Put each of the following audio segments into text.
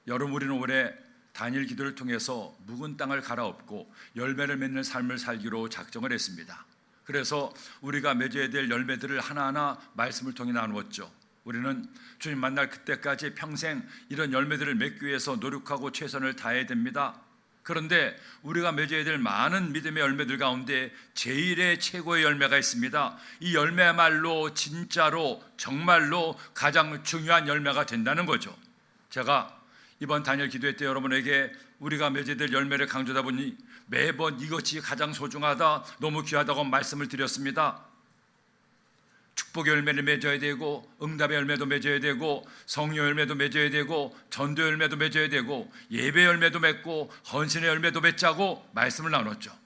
여러분, 우리는 올해 단일 기도를 통해서 묵은 땅을 갈아엎고 열매를 맺는 삶을 살기로 작정을 했습니다. 그래서 우리가 맺어야 될 열매들을 하나하나 말씀을 통해 나누었죠. 우리는 주님 만날 그때까지 평생 이런 열매들을 맺기 위해서 노력하고 최선을 다해야 됩니다. 그런데 우리가 맺어야 될 많은 믿음의 열매들 가운데 제일의 최고의 열매가 있습니다. 이 열매야말로 진짜로 정말로 가장 중요한 열매가 된다는 거죠. 제가 이번 단일 기도회 때 여러분에게 우리가 맺어야 될 열매를 강조하다 보니 매번 이것이 가장 소중하다, 너무 귀하다고 말씀을 드렸습니다. 축복의 열매를 맺어야 되고, 응답의 열매도 맺어야 되고, 성령 열매도 맺어야 되고, 전도 열매도 맺어야 되고, 예배 열매도 맺고, 헌신의 열매도 맺자고 말씀을 나눴죠.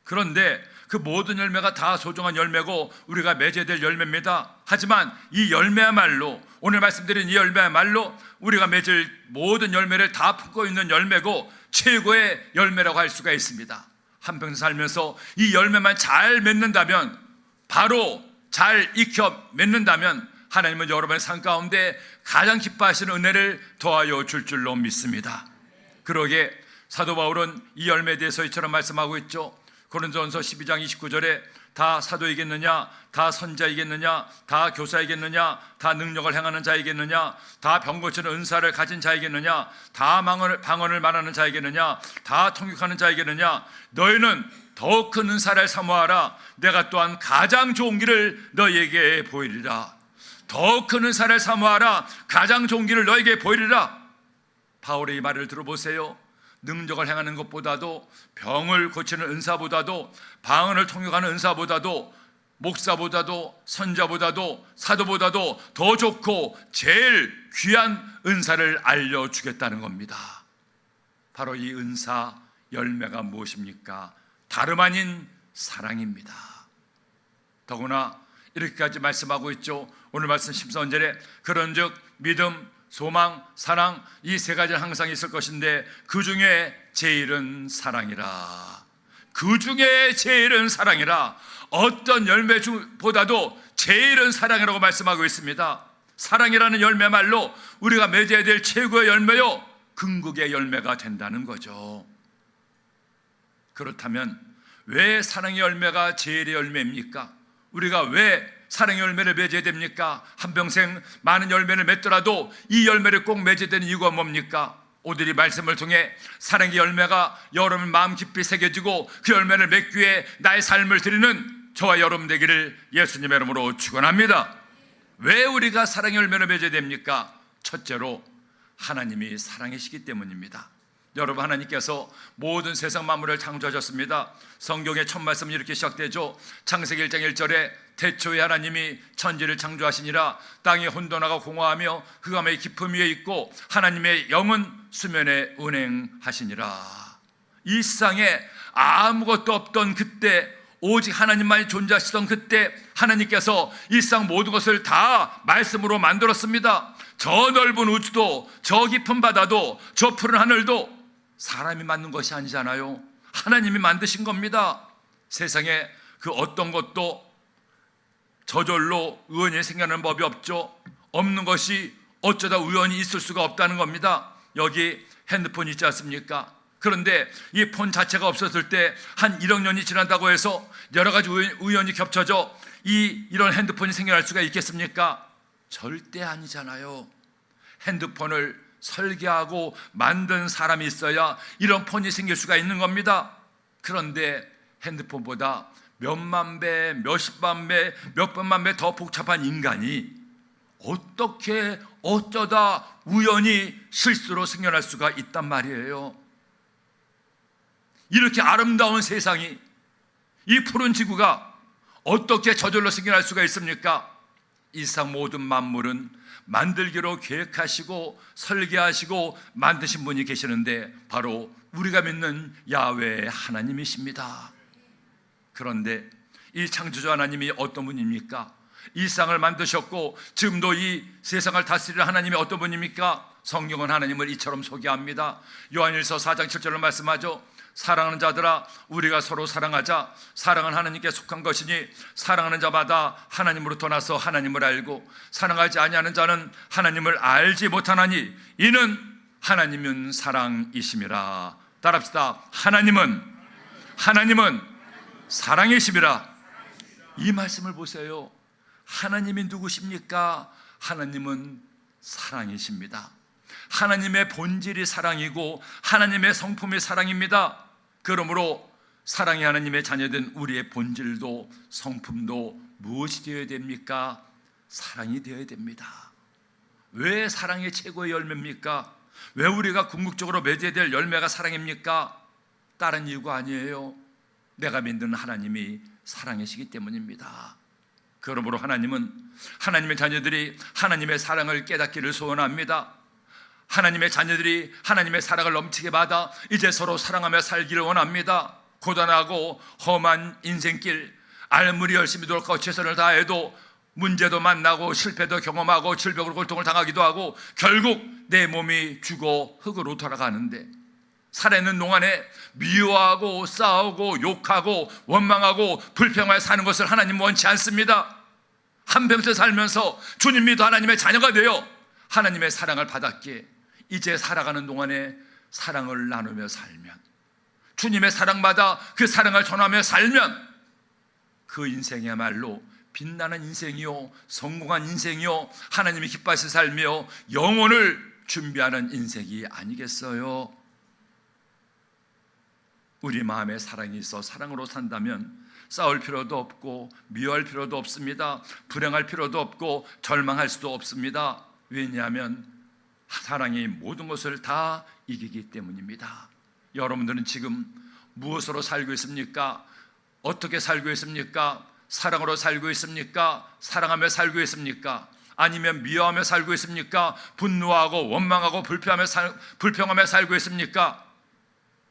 그런데 그 모든 열매가 다 소중한 열매고 우리가 맺어야 될 열매입니다. 하지만 이 열매야말로, 오늘 말씀드린 이 열매야말로 우리가 맺을 모든 열매를 다 품고 있는 열매고 최고의 열매라고 할 수가 있습니다. 한평생 살면서 이 열매만 잘 맺는다면, 바로 잘 익혀 맺는다면 하나님은 여러분의 삶 가운데 가장 기뻐하시는 은혜를 더하여 줄 줄로 믿습니다. 그러게 사도 바울은 이 열매에 대해서 이처럼 말씀하고 있죠. 고린도전서 12장 29절에 다 사도이겠느냐, 다 선자이겠느냐, 다 교사이겠느냐, 다 능력을 행하는 자이겠느냐, 다 병 고치는 은사를 가진 자이겠느냐, 다 방언을 말하는 자이겠느냐, 다 통역하는 자이겠느냐, 너희는 더 큰 은사를 사모하라. 내가 또한 가장 좋은 길을 너희에게 보이리라. 더 큰 은사를 사모하라. 가장 좋은 길을 너희에게 보이리라. 바울의 이 말을 들어보세요. 능력을 행하는 것보다도, 병을 고치는 은사보다도, 방언을 통역하는 은사보다도, 목사보다도, 선자보다도, 사도보다도 더 좋고 제일 귀한 은사를 알려주겠다는 겁니다. 바로 이 은사 열매가 무엇입니까? 다름 아닌 사랑입니다. 더구나 이렇게까지 말씀하고 있죠. 오늘 말씀 14절에 그런즉 믿음, 소망, 사랑, 이 세 가지는 항상 있을 것인데 그 중에 제일은 사랑이라. 그 중에 제일은 사랑이라. 어떤 열매보다도 제일은 사랑이라고 말씀하고 있습니다. 사랑이라는 열매말로 우리가 맺어야 될 최고의 열매요, 궁극의 열매가 된다는 거죠. 그렇다면 왜 사랑의 열매가 제일의 열매입니까? 우리가 왜 사랑의 열매를 맺어야 됩니까? 한평생 많은 열매를 맺더라도 이 열매를 꼭 맺어야 되는 이유가 뭡니까? 오늘 이 말씀을 통해 사랑의 열매가 여러분 마음 깊이 새겨지고 그 열매를 맺기 위해 나의 삶을 드리는 저와 여러분 되기를 예수님의 이름으로 축원합니다. 왜 우리가 사랑의 열매를 맺어야 됩니까? 첫째로 하나님이 사랑이시기 때문입니다. 여러분, 하나님께서 모든 세상 만물을 창조하셨습니다. 성경의 첫 말씀은 이렇게 시작되죠. 창세기 1장 1절에 태초에 하나님이 천지를 창조하시니라. 땅이 혼돈하고 공허하며 흑암의 깊음 위에 있고 하나님의 영은 수면에 운행하시니라. 이 세상에 아무것도 없던 그때, 오직 하나님만이 존재하시던 그때 하나님께서 이 세상 모든 것을 다 말씀으로 만들었습니다. 저 넓은 우주도, 저 깊은 바다도, 저 푸른 하늘도 사람이 만든 것이 아니잖아요. 하나님이 만드신 겁니다. 세상에 그 어떤 것도 저절로 우연히 생겨나는 법이 없죠. 없는 것이 어쩌다 우연히 있을 수가 없다는 겁니다. 여기 핸드폰 있지 않습니까? 그런데 이 폰 자체가 없었을 때 한 1억 년이 지난다고 해서 여러 가지 우연이 겹쳐져 이런 핸드폰이 생겨날 수가 있겠습니까? 절대 아니잖아요. 핸드폰을 설계하고 만든 사람이 있어야 이런 폰이 생길 수가 있는 겁니다. 그런데 핸드폰보다 몇만 배, 몇십만 배, 몇백만 배 더 복잡한 인간이 어떻게 어쩌다 우연히 실수로 생겨날 수가 있단 말이에요. 이렇게 아름다운 세상이, 이 푸른 지구가 어떻게 저절로 생겨날 수가 있습니까? 이 세상 모든 만물은 만들기로 계획하시고 설계하시고 만드신 분이 계시는데 바로 우리가 믿는 야훼 하나님이십니다. 그런데 이 창조주 하나님이 어떤 분입니까? 이 세상을 만드셨고 지금도 이 세상을 다스리는 하나님이 어떤 분입니까? 성경은 하나님을 이처럼 소개합니다. 요한일서 4장 7절로 말씀하죠. 사랑하는 자들아, 우리가 서로 사랑하자. 사랑은 하나님께 속한 것이니 사랑하는 자마다 하나님으로부터 나서 하나님을 알고 사랑하지 아니하는 자는 하나님을 알지 못하나니 이는 하나님은 사랑이심이라. 따라합시다. 하나님은 사랑이심이라. 이 말씀을 보세요. 하나님이 누구십니까? 하나님은 사랑이십니다. 하나님의 본질이 사랑이고 하나님의 성품이 사랑입니다. 그러므로 사랑의 하나님의 자녀된 우리의 본질도 성품도 무엇이 되어야 됩니까? 사랑이 되어야 됩니다. 왜 사랑이 최고의 열매입니까? 왜 우리가 궁극적으로 맺어야 될 열매가 사랑입니까? 다른 이유가 아니에요. 내가 믿는 하나님이 사랑이시기 때문입니다. 그러므로 하나님은 하나님의 자녀들이 하나님의 사랑을 깨닫기를 소원합니다. 하나님의 자녀들이 하나님의 사랑을 넘치게 받아 이제 서로 사랑하며 살기를 원합니다. 고단하고 험한 인생길, 아무리 열심히 노력하고 최선을 다해도 문제도 만나고 실패도 경험하고 질병으로 고통을 당하기도 하고 결국 내 몸이 죽어 흙으로 돌아가는데, 살아있는 동안에 미워하고 싸우고 욕하고 원망하고 불평하며 사는 것을 하나님 원치 않습니다. 한평생 살면서 주님 믿어 하나님의 자녀가 되어 하나님의 사랑을 받았기에 이제 살아가는 동안에 사랑을 나누며 살면, 주님의 사랑받아 그 사랑을 전하며 살면 그 인생이야말로 빛나는 인생이요, 성공한 인생이요, 하나님이 기뻐하실 삶이요, 영혼을 준비하는 인생이 아니겠어요? 우리 마음에 사랑이 있어 사랑으로 산다면 싸울 필요도 없고 미워할 필요도 없습니다. 불행할 필요도 없고 절망할 수도 없습니다. 왜냐하면 사랑이 모든 것을 다 이기기 때문입니다. 여러분들은 지금 무엇으로 살고 있습니까? 어떻게 살고 있습니까? 사랑으로 살고 있습니까? 사랑하며 살고 있습니까? 아니면 미워하며 살고 있습니까? 분노하고 원망하고 불평하며 살고 있습니까?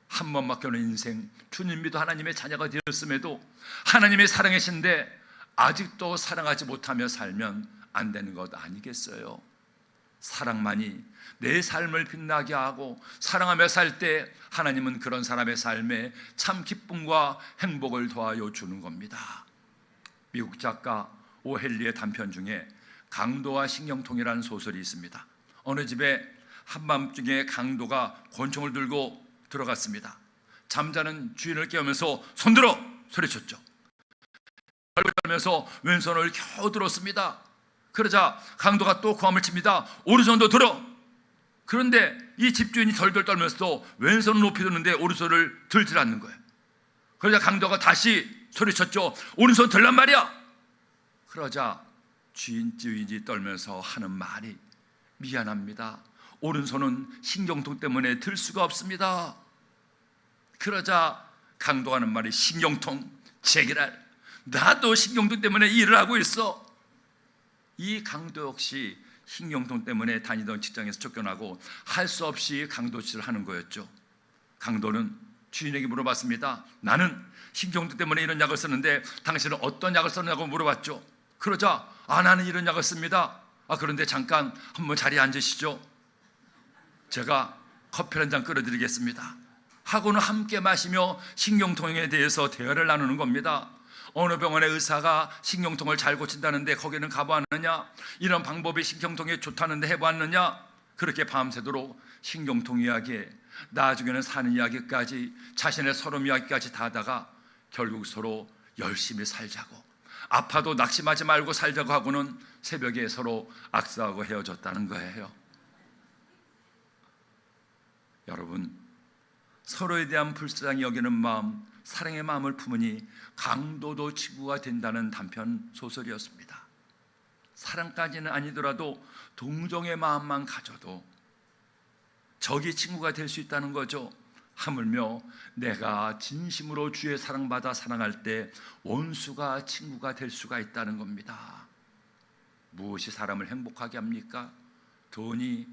한 번밖에 없는 인생, 주님 믿어 하나님의 자녀가 되었음에도 하나님의 사랑이신데 아직도 사랑하지 못하며 살면 안 되는 것 아니겠어요? 사랑만이 내 삶을 빛나게 하고 사랑하며 살 때 하나님은 그런 사람의 삶에 참 기쁨과 행복을 더하여 주는 겁니다. 미국 작가 오헨리의 단편 중에 강도와 신경통이라는 소설이 있습니다. 어느 집에 한밤중에 강도가 권총을 들고 들어갔습니다. 잠자는 주인을 깨우면서 손들어! 소리쳤죠. 떨면서 왼손을 겨우 들었습니다. 그러자 강도가 또 고함을 칩니다. 오른손도 들어! 그런데 이 집주인이 덜덜 떨면서도 왼손을 높이 드는데 오른손을 들질 않는 거예요. 그러자 강도가 다시 소리쳤죠. 오른손 들란 말이야! 그러자 주인이 떨면서 하는 말이, 미안합니다. 오른손은 신경통 때문에 들 수가 없습니다. 그러자 강도가 하는 말이, 신경통? 제기랄, 나도 신경통 때문에 일을 하고 있어. 이 강도 역시 신경통 때문에 다니던 직장에서 쫓겨나고 할 수 없이 강도질을 하는 거였죠. 강도는 주인에게 물어봤습니다. 나는 신경통 때문에 이런 약을 쓰는데 당신은 어떤 약을 썼냐고 물어봤죠. 그러자 나는 이런 약을 씁니다. 그런데 잠깐 한번 자리에 앉으시죠. 제가 커피 한 잔 끓여드리겠습니다. 하고는 함께 마시며 신경통에 대해서 대화를 나누는 겁니다. 어느 병원의 의사가 신경통을 잘 고친다는데 거기는 가보았느냐? 이런 방법이 신경통에 좋다는데 해보았느냐? 그렇게 밤새도록 신경통 이야기에 나중에는 사는 이야기까지, 자신의 서름 이야기까지 다 하다가 결국 서로 열심히 살자고, 아파도 낙심하지 말고 살자고 하고는 새벽에 서로 악수하고 헤어졌다는 거예요. 여러분, 서로에 대한 불쌍히 여기는 마음, 사랑의 마음을 품으니 강도도 친구가 된다는 단편 소설이었습니다. 사랑까지는 아니더라도 동정의 마음만 가져도 적이 친구가 될 수 있다는 거죠. 하물며 내가 진심으로 주의 사랑받아 사랑할 때 원수가 친구가 될 수가 있다는 겁니다. 무엇이 사람을 행복하게 합니까? 돈이,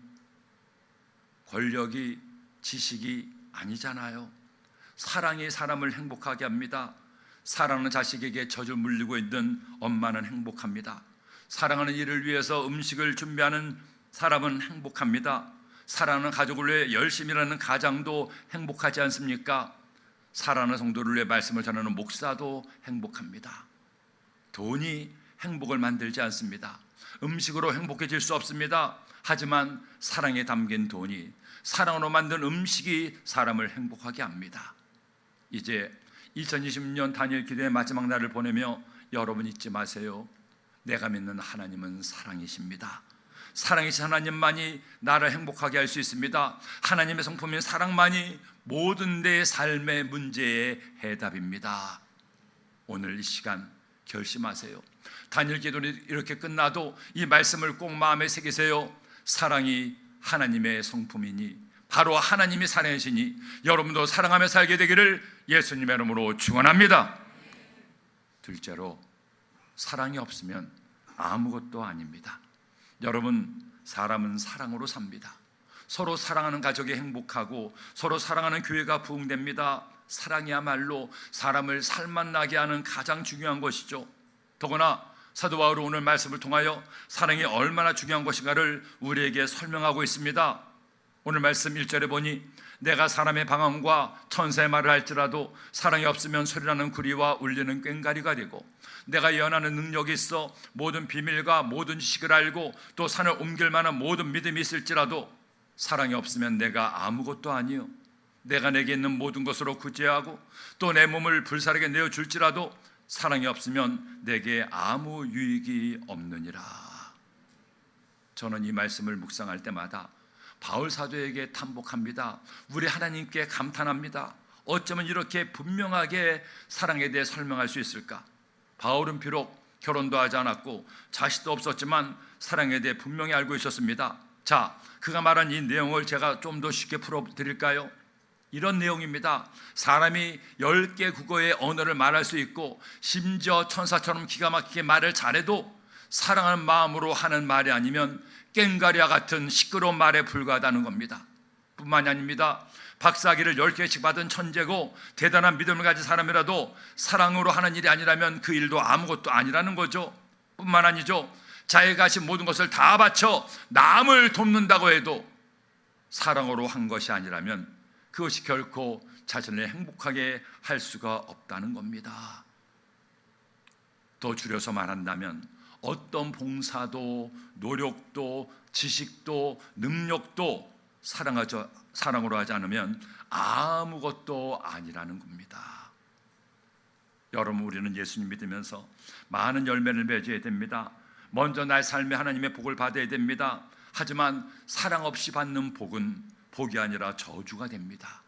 권력이, 지식이 아니잖아요. 사랑이 사람을 행복하게 합니다. 사랑하는 자식에게 젖을 물리고 있는 엄마는 행복합니다. 사랑하는 이를 위해서 음식을 준비하는 사람은 행복합니다. 사랑하는 가족을 위해 열심히 일하는 가장도 행복하지 않습니까? 사랑하는 성도를 위해 말씀을 전하는 목사도 행복합니다. 돈이 행복을 만들지 않습니다. 음식으로 행복해질 수 없습니다. 하지만 사랑에 담긴 돈이 사랑으로 만든 음식이 사람을 행복하게 합니다. 이제 2020년 다니엘 기도의 마지막 날을 보내며 여러분 잊지 마세요. 내가 믿는 하나님은 사랑이십니다. 사랑이신 하나님만이 나를 행복하게 할 수 있습니다. 하나님의 성품인 사랑만이 모든 내 삶의 문제의 해답입니다. 오늘 이 시간 결심하세요. 다니엘 기도는 이렇게 끝나도 이 말씀을 꼭 마음에 새기세요. 사랑이 하나님의 성품이니 바로 하나님이 사랑이시니 여러분도 사랑하며 살게 되기를 예수님의 이름으로 축원합니다. 둘째로, 사랑이 없으면 아무것도 아닙니다. 여러분, 사람은 사랑으로 삽니다. 서로 사랑하는 가족이 행복하고 서로 사랑하는 교회가 부흥됩니다. 사랑이야말로 사람을 살맛나게 하는 가장 중요한 것이죠. 더구나 사도 바울은 오늘 말씀을 통하여 사랑이 얼마나 중요한 것인가를 우리에게 설명하고 있습니다. 오늘 말씀 1절에 보니 내가 사람의 방언과 천사의 말을 할지라도 사랑이 없으면 소리나는 구리와 울리는 꽹과리가 되고 내가 예언하는 능력이 있어 모든 비밀과 모든 지식을 알고 또 산을 옮길 만한 모든 믿음이 있을지라도 사랑이 없으면 내가 아무것도 아니요 내가 내게 있는 모든 것으로 구제하고 또 내 몸을 불사르게 내어줄지라도 사랑이 없으면 내게 아무 유익이 없느니라. 저는 이 말씀을 묵상할 때마다 바울 사도에게 탄복합니다. 우리 하나님께 감탄합니다. 어쩌면 이렇게 분명하게 사랑에 대해 설명할 수 있을까? 바울은 비록 결혼도 하지 않았고 자식도 없었지만 사랑에 대해 분명히 알고 있었습니다. 자, 그가 말한 이 내용을 제가 좀 더 쉽게 풀어드릴까요? 이런 내용입니다. 사람이 10개 국어의 언어를 말할 수 있고 심지어 천사처럼 기가 막히게 말을 잘해도 사랑하는 마음으로 하는 말이 아니면 꽹과리와 같은 시끄러운 말에 불과하다는 겁니다. 뿐만이 아닙니다. 박사학위를 10개씩 받은 천재고 대단한 믿음을 가진 사람이라도 사랑으로 하는 일이 아니라면 그 일도 아무것도 아니라는 거죠. 뿐만 아니죠. 자기가 가진 모든 것을 다 바쳐 남을 돕는다고 해도 사랑으로 한 것이 아니라면 그것이 결코 자신을 행복하게 할 수가 없다는 겁니다. 더 줄여서 말한다면 어떤 봉사도 노력도 지식도 능력도 사랑으로 하지 않으면 아무것도 아니라는 겁니다. 여러분, 우리는 예수님 믿으면서 많은 열매를 맺어야 됩니다. 먼저 나의 삶에 하나님의 복을 받아야 됩니다. 하지만 사랑 없이 받는 복은 복이 아니라 저주가 됩니다.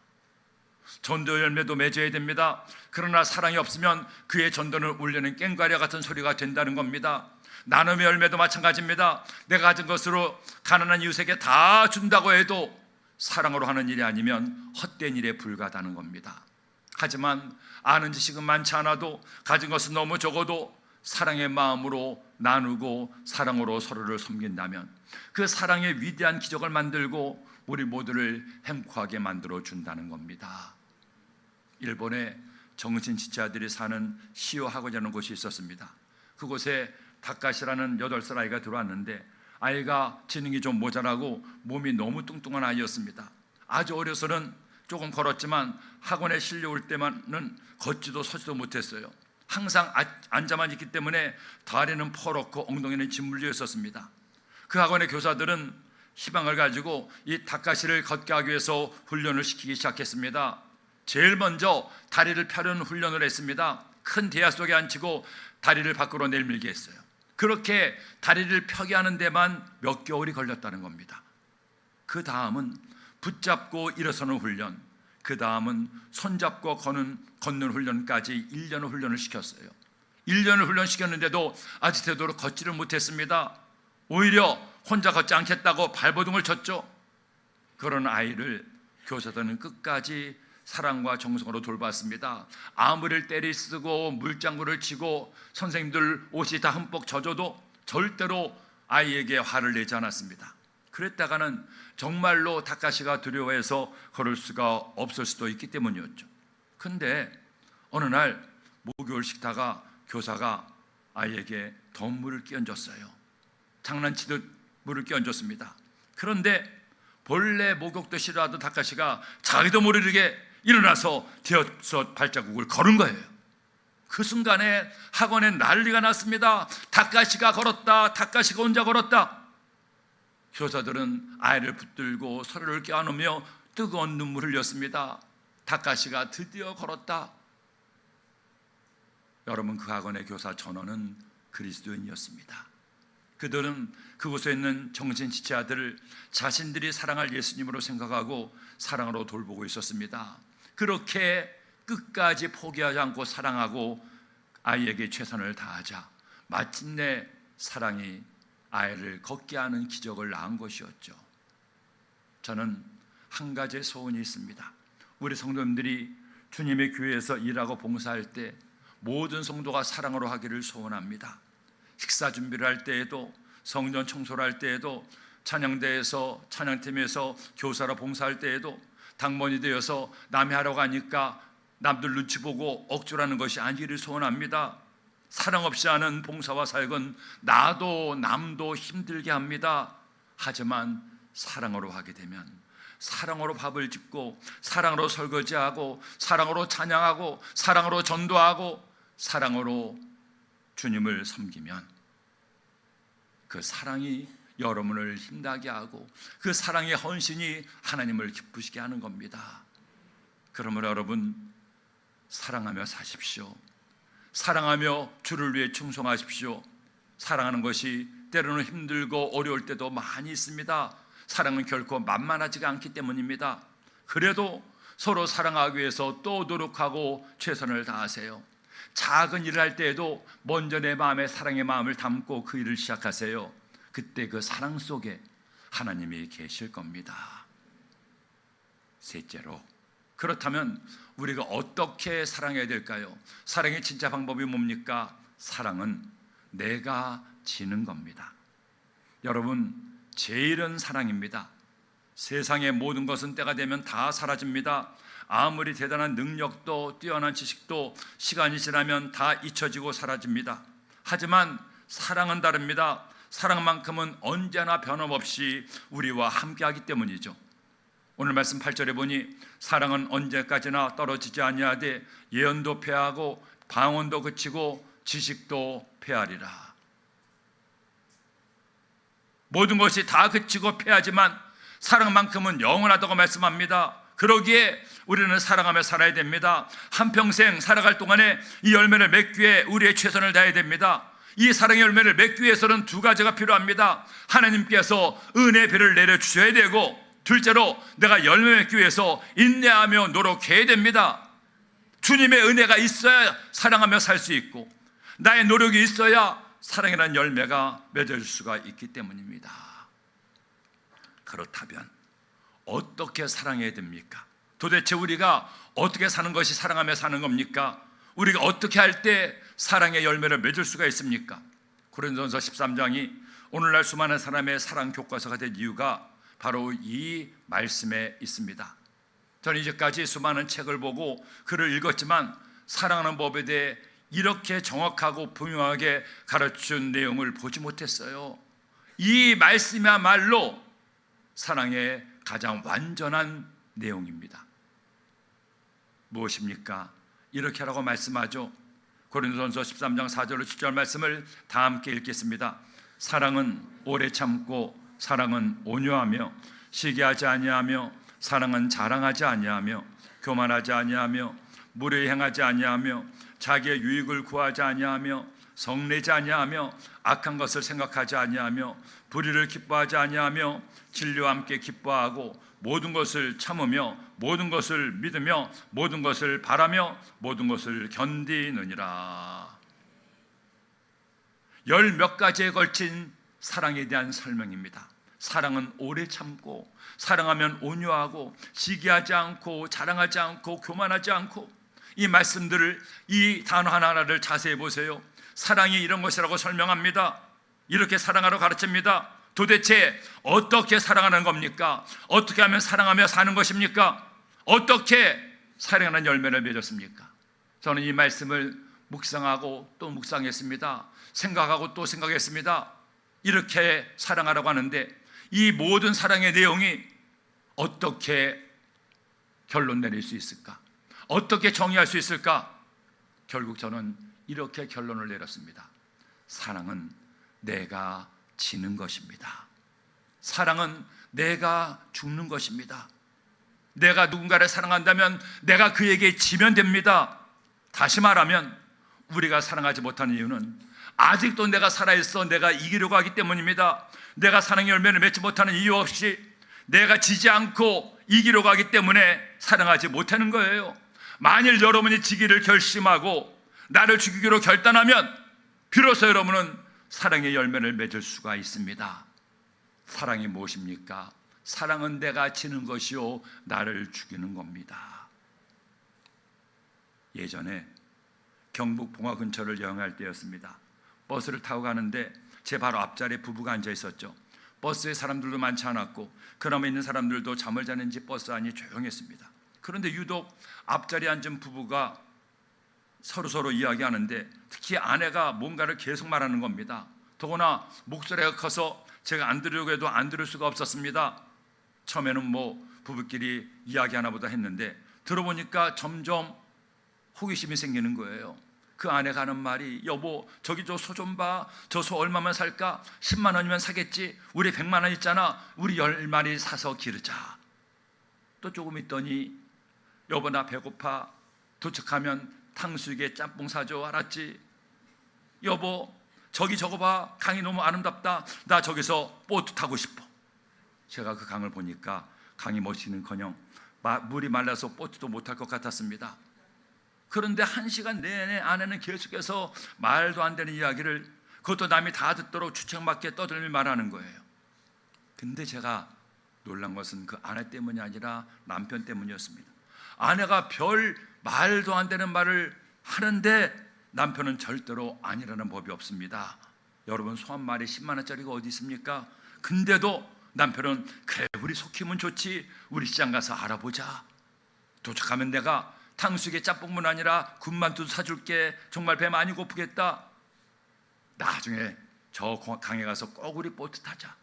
전도 열매도 맺어야 됩니다. 그러나 사랑이 없으면 그의 전도는 울리는 꽹과리와 같은 소리가 된다는 겁니다. 나눔의 열매도 마찬가지입니다. 내가 가진 것으로 가난한 이웃에게 다 준다고 해도 사랑으로 하는 일이 아니면 헛된 일에 불과하다는 겁니다. 하지만 아는 지식은 많지 않아도 가진 것은 너무 적어도 사랑의 마음으로 나누고 사랑으로 서로를 섬긴다면 그 사랑의 위대한 기적을 만들고 우리 모두를 행복하게 만들어 준다는 겁니다. 일본에 정신지체아들이 사는 시오 학원이라는 곳이 있었습니다. 그곳에 다카시라는 8살 아이가 들어왔는데 아이가 지능이 좀 모자라고 몸이 너무 뚱뚱한 아이였습니다. 아주 어려서는 조금 걸었지만 학원에 실려올 때만은 걷지도 서지도 못했어요. 항상 앉아만 있기 때문에 다리는 퍼렇고 엉덩이는 짓물려 있었습니다. 그 학원의 교사들은 희망을 가지고 이 다카시를 걷게 하기 위해서 훈련을 시키기 시작했습니다. 제일 먼저 다리를 펴는 훈련을 했습니다. 큰 대야 속에 앉히고 다리를 밖으로 내밀게 했어요. 그렇게 다리를 펴게 하는 데만 몇 개월이 걸렸다는 겁니다. 그 다음은 붙잡고 일어서는 훈련, 그 다음은 손잡고 걷는 훈련까지 1년의 훈련을 시켰어요. 1년을 훈련시켰는데도 아직 되도록 걷지를 못했습니다. 오히려 혼자 걷지 않겠다고 발버둥을 쳤죠. 그런 아이를 교사들은 끝까지 사랑과 정성으로 돌봤습니다. 아무리 때리 쓰고 물장구를 치고 선생님들 옷이 다 흠뻑 젖어도 절대로 아이에게 화를 내지 않았습니다. 그랬다가는 정말로 다카시가 두려워해서 걸을 수가 없을 수도 있기 때문이었죠. 근데 어느 날 목욕을 시키다가 교사가 아이에게 덤물을 끼얹었어요. 장난치듯 물을 끼얹었습니다. 그런데 본래 목욕도 싫어하던 다카시가 자기도 모르게 일어나서 대여섯 발자국을 걸은 거예요. 그 순간에 학원에 난리가 났습니다. 다카시가 걸었다. 다카시가 혼자 걸었다. 교사들은 아이를 붙들고 서로를 껴안으며 뜨거운 눈물을 흘렸습니다. 닭가시가 드디어 걸었다. 여러분, 그 학원의 교사 전원은 그리스도인이었습니다. 그들은 그곳에 있는 정신지체아들을 자신들이 사랑할 예수님으로 생각하고 사랑으로 돌보고 있었습니다. 그렇게 끝까지 포기하지 않고 사랑하고 아이에게 최선을 다하자 마침내 사랑이 아이를 걷게 하는 기적을 낳은 것이었죠. 저는 한 가지 소원이 있습니다. 우리 성도님들이 주님의 교회에서 일하고 봉사할 때 모든 성도가 사랑으로 하기를 소원합니다. 식사 준비를 할 때에도, 성전 청소를 할 때에도, 찬양대에서, 찬양팀에서 교사로 봉사할 때에도, 당번이 되어서 남이 하러 가니까 남들 눈치 보고 억울하는 것이 아니기를 소원합니다. 사랑 없이 하는 봉사와 사역은 나도 남도 힘들게 합니다. 하지만 사랑으로 하게 되면, 사랑으로 밥을 짓고, 사랑으로 설거지하고, 사랑으로 찬양하고, 사랑으로 전도하고, 사랑으로 주님을 섬기면 그 사랑이 여러분을 힘나게 하고 그 사랑의 헌신이 하나님을 기쁘시게 하는 겁니다. 그러므로 여러분, 사랑하며 사십시오. 사랑하며 주를 위해 충성하십시오. 사랑하는 것이 때로는 힘들고 어려울 때도 많이 있습니다. 사랑은 결코 만만하지가 않기 때문입니다. 그래도 서로 사랑하기 위해서 또 노력하고 최선을 다하세요. 작은 일을 할 때에도 먼저 내 마음에 사랑의 마음을 담고 그 일을 시작하세요. 그때 그 사랑 속에 하나님이 계실 겁니다. 셋째로, 그렇다면 우리가 어떻게 사랑해야 될까요? 사랑의 진짜 방법이 뭡니까? 사랑은 내가 지는 겁니다. 여러분, 제일은 사랑입니다. 세상의 모든 것은 때가 되면 다 사라집니다. 아무리 대단한 능력도 뛰어난 지식도 시간이 지나면 다 잊혀지고 사라집니다. 하지만 사랑은 다릅니다. 사랑만큼은 언제나 변함없이 우리와 함께하기 때문이죠. 오늘 말씀 8절에 보니 사랑은 언제까지나 떨어지지 아니하되 예언도 패하고 방언도 그치고 지식도 패하리라. 모든 것이 다 그치고 패하지만 사랑만큼은 영원하다고 말씀합니다. 그러기에 우리는 사랑하며 살아야 됩니다. 한평생 살아갈 동안에 이 열매를 맺기 위해 우리의 최선을 다해야 됩니다. 이 사랑의 열매를 맺기 위해서는 두 가지가 필요합니다. 하나님께서 은혜의 비를 내려주셔야 되고, 둘째로 내가 열매 맺기 위해서 인내하며 노력해야 됩니다. 주님의 은혜가 있어야 사랑하며 살 수 있고, 나의 노력이 있어야 사랑이라는 열매가 맺어질 수가 있기 때문입니다. 그렇다면 어떻게 사랑해야 됩니까? 도대체 우리가 어떻게 사는 것이 사랑하며 사는 겁니까? 우리가 어떻게 할 때 사랑의 열매를 맺을 수가 있습니까? 고린도전서 13장이 오늘날 수많은 사람의 사랑 교과서가 된 이유가 바로 이 말씀에 있습니다. 저는 이제까지 수많은 책을 보고 글을 읽었지만 사랑하는 법에 대해 이렇게 정확하고 분명하게 가르쳐준 내용을 보지 못했어요. 이 말씀이야말로 사랑의 가장 완전한 내용입니다. 무엇입니까? 이렇게 하라고 말씀하죠. 고린도전서 13장 4절로 7절 말씀을 다 함께 읽겠습니다. 사랑은 오래 참고, 사랑은 온유하며, 시기하지 아니하며, 사랑은 자랑하지 아니하며, 교만하지 아니하며, 무례히 행하지 아니하며, 자기의 유익을 구하지 아니하며, 성내지 아니하며, 악한 것을 생각하지 아니하며, 불의를 기뻐하지 아니하며, 진리와 함께 기뻐하고, 모든 것을 참으며, 모든 것을 믿으며, 모든 것을 바라며, 모든 것을 견디느니라. 열 몇 가지에 걸친 사랑에 대한 설명입니다. 사랑은 오래 참고, 사랑하면 온유하고, 시기하지 않고, 자랑하지 않고, 교만하지 않고, 이 말씀들을, 이 단어 하나하나를 자세히 보세요. 사랑이 이런 것이라고 설명합니다. 이렇게 사랑하러 가르칩니다. 도대체 어떻게 사랑하는 겁니까? 어떻게 하면 사랑하며 사는 것입니까? 어떻게 사랑하는 열매를 맺었습니까? 저는 이 말씀을 묵상하고 또 묵상했습니다. 생각하고 또 생각했습니다. 이렇게 사랑하라고 하는데 이 모든 사랑의 내용이 어떻게 결론 내릴 수 있을까? 어떻게 정의할 수 있을까? 결국 저는 이렇게 결론을 내렸습니다. 사랑은 내가 지는 것입니다. 사랑은 내가 죽는 것입니다. 내가 누군가를 사랑한다면 내가 그에게 지면 됩니다. 다시 말하면 우리가 사랑하지 못하는 이유는 아직도 내가 살아있어 내가 이기려고 하기 때문입니다. 내가 사랑의 열매를 맺지 못하는 이유 없이 내가 지지 않고 이기려고 하기 때문에 사랑하지 못하는 거예요. 만일 여러분이 지기를 결심하고 나를 죽이기로 결단하면 비로소 여러분은 사랑의 열매를 맺을 수가 있습니다. 사랑이 무엇입니까? 사랑은 내가 지는 것이요 나를 죽이는 겁니다. 예전에 경북 봉화 근처를 여행할 때였습니다. 버스를 타고 가는데 제 바로 앞자리에 부부가 앉아 있었죠. 버스에 사람들도 많지 않았고 그나마 있는 사람들도 잠을 자는지 버스 안이 조용했습니다. 그런데 유독 앞자리에 앉은 부부가 서로 이야기하는데 특히 아내가 뭔가를 계속 말하는 겁니다. 더구나 목소리가 커서 제가 안 들으려고 해도 안 들을 수가 없었습니다. 처음에는 부부끼리 이야기하나 보다 했는데 들어보니까 점점 호기심이 생기는 거예요. 그 아내가 하는 말이 여보 저기 저 소 좀 봐. 저 소 얼마면 살까? 10만 원이면 사겠지. 우리 100만 원 있잖아. 우리 10마리 사서 기르자. 또 조금 있더니 여보 나 배고파. 도착하면 탕수육에 짬뽕 사줘. 알았지? 여보 저기 저거 봐. 강이 너무 아름답다. 나 저기서 보트 타고 싶어. 제가 그 강을 보니까 강이 멋지는커녕 물이 말라서 보트도 못할 것 같았습니다. 그런데 1시간 내내 아내는 계속해서 말도 안 되는 이야기를 그것도 남이 다 듣도록 주책맞게 떠들며 말하는 거예요. 근데 제가 놀란 것은 그 아내 때문이 아니라 남편 때문이었습니다. 아내가 별 말도 안 되는 말을 하는데 남편은 절대로 아니라는 법이 없습니다. 여러분 소 한 마리 10만 원짜리가 어디 있습니까? 근데도 남편은 그래 우리 소 키우면 좋지. 우리 시장 가서 알아보자. 도착하면 내가 탕수육에 짬뽕만 아니라 군만두 사줄게. 정말 배 많이 고프겠다. 나중에 저 강에 가서 꼭 우리 보트 타자.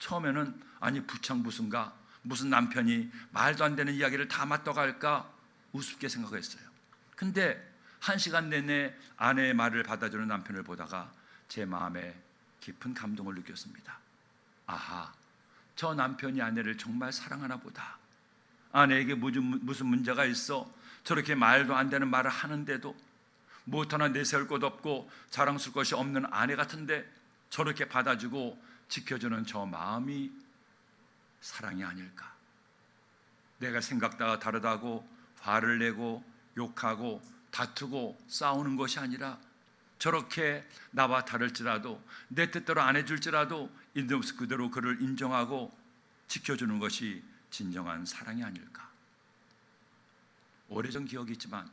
처음에는 아니 부창부순가 무슨 남편이 말도 안 되는 이야기를 다 맞다갈까 우습게 생각했어요. 근데 1시간 내내 아내의 말을 받아주는 남편을 보다가 제 마음에 깊은 감동을 느꼈습니다. 아하, 저 남편이 아내를 정말 사랑하나 보다. 아내에게 무슨 문제가 있어 저렇게 말도 안 되는 말을 하는데도 무엇 하나 내세울 것 없고 자랑스러울 것이 없는 아내 같은데 저렇게 받아주고 지켜주는 저 마음이 사랑이 아닐까. 내가 생각과 다르다고 화를 내고 욕하고 다투고 싸우는 것이 아니라 저렇게 나와 다를지라도 내 뜻대로 안 해줄지라도 있는 모습 그대로 그를 인정하고 지켜주는 것이 진정한 사랑이 아닐까. 오래전 기억이 있지만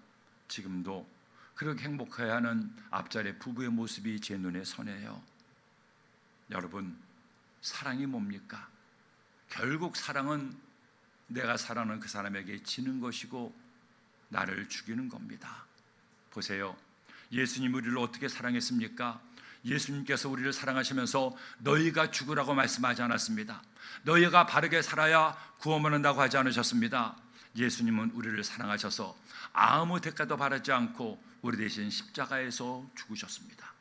지금도 그렇게 행복해야 하는 앞자리 부부의 모습이 제 눈에 선해요. 여러분 사랑이 뭡니까? 결국 사랑은 내가 사랑하는 그 사람에게 지는 것이고 나를 죽이는 겁니다. 보세요. 예수님 우리를 어떻게 사랑했습니까? 예수님께서 우리를 사랑하시면서 너희가 죽으라고 말씀하지 않았습니다. 너희가 바르게 살아야 구원을 얻는다고 하지 않으셨습니다. 예수님은 우리를 사랑하셔서 아무 대가도 바라지 않고 우리 대신 십자가에서 죽으셨습니다.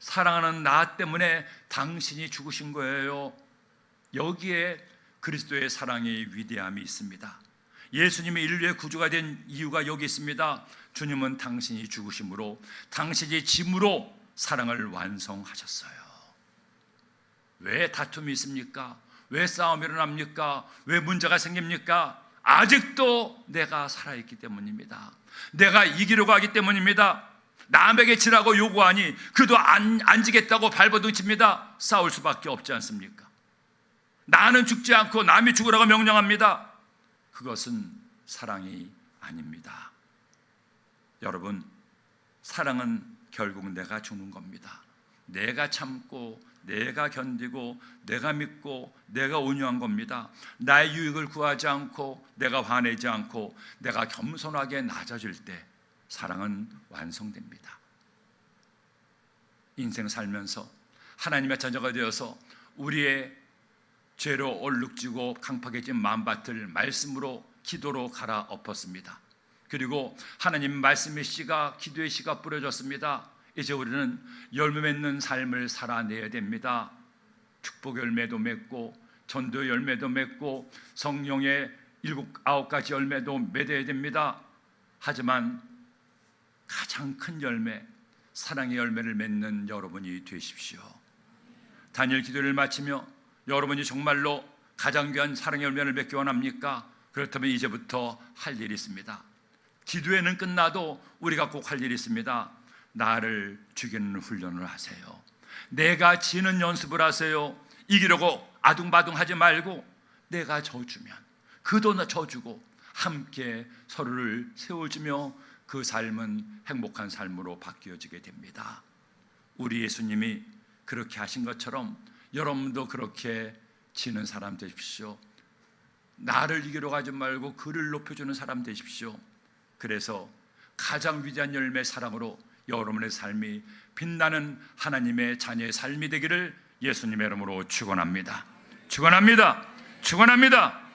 사랑하는 나 때문에 당신이 죽으신 거예요. 여기에 그리스도의 사랑의 위대함이 있습니다. 예수님이 인류의 구주가 된 이유가 여기 있습니다. 주님은 당신이 죽으심으로 당신이 짐으로 사랑을 완성하셨어요. 왜 다툼이 있습니까? 왜 싸움이 일어납니까? 왜 문제가 생깁니까? 아직도 내가 살아있기 때문입니다. 내가 이기려고 하기 때문입니다. 남에게 지라고 요구하니 그도 안 지겠다고 발버둥칩니다. 싸울 수밖에 없지 않습니까? 나는 죽지 않고 남이 죽으라고 명령합니다. 그것은 사랑이 아닙니다. 여러분, 사랑은 결국 내가 죽는 겁니다. 내가 참고 내가 견디고 내가 믿고 내가 온유한 겁니다. 나의 유익을 구하지 않고 내가 화내지 않고 내가 겸손하게 낮아질 때 사랑은 완성됩니다. 인생 살면서 하나님의 자녀가 되어서 우리의 죄로 얼룩지고 강팍해진 마음밭을 말씀으로 기도로 갈아엎었습니다. 그리고 하나님 말씀의 씨가 기도의 씨가 뿌려졌습니다. 이제 우리는 열매 맺는 삶을 살아내야 됩니다. 축복 열매도 맺고 전도 열매도 맺고 성령의 9가지 열매도 맺어야 됩니다. 하지만 가장 큰 열매, 사랑의 열매를 맺는 여러분이 되십시오. 다니엘 기도를 마치며 여러분이 정말로 가장 귀한 사랑의 열매를 맺기 원합니까? 그렇다면 이제부터 할 일이 있습니다. 기도회는 끝나도 우리가 꼭 할 일이 있습니다. 나를 죽이는 훈련을 하세요. 내가 지는 연습을 하세요. 이기려고 아둥바둥하지 말고 내가 져주면 그도 져주고 함께 서로를 세워주며 그 삶은 행복한 삶으로 바뀌어지게 됩니다. 우리 예수님이 그렇게 하신 것처럼 여러분도 그렇게 지는 사람 되십시오. 나를 이기려고 하지 말고 그를 높여주는 사람 되십시오. 그래서 가장 위대한 열매 사랑으로 여러분의 삶이 빛나는 하나님의 자녀의 삶이 되기를 예수님의 이름으로 축원합니다. 축원합니다. 축원합니다.